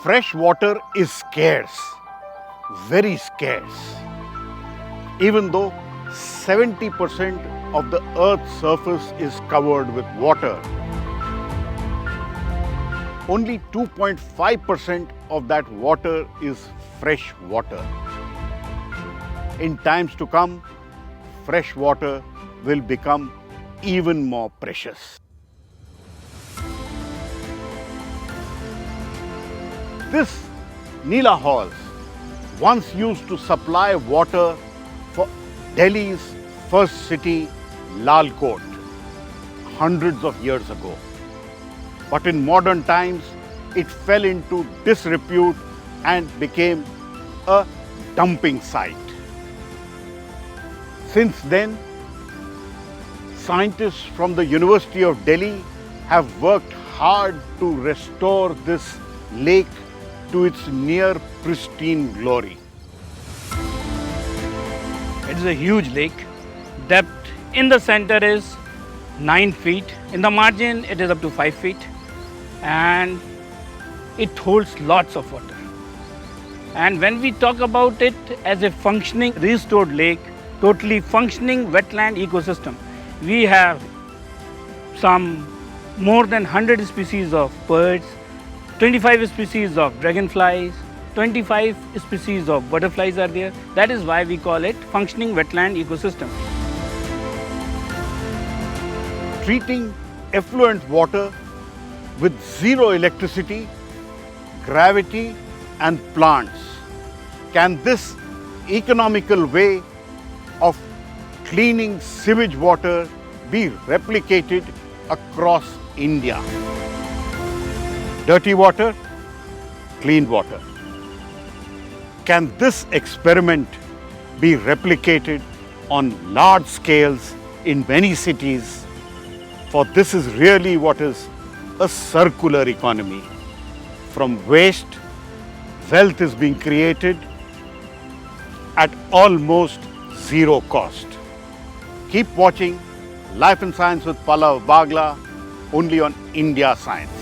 Fresh water is scarce, very scarce. Even though 70% of the Earth's surface is covered with water, only 2.5% of that water is fresh water. In times to come, fresh water will become even more precious. This Neela Hauz once used to supply water for Delhi's first city, Lal Kot, hundreds of years ago. But in modern times, it fell into disrepute and became a dumping site. Since then, scientists from the University of Delhi have worked hard to restore this lake to its near pristine glory. It is a huge lake. Depth in the center is 9 feet. In the margin, it is up to 5 feet. And it holds lots of water. And when we talk about it as a functioning, restored lake, totally functioning wetland ecosystem, we have some more than 100 species of birds, 25 species of dragonflies, 25 species of butterflies are there. That is why we call it functioning wetland ecosystem. Treating effluent water with zero electricity, gravity and plants, can this economical way of cleaning sewage water be replicated across India? Dirty water, clean water. Can this experiment be replicated on large scales in many cities? For this is really what is a circular economy. From waste, wealth is being created at almost zero cost. Keep watching Life and Science with Pallava Bagla, only on India Science.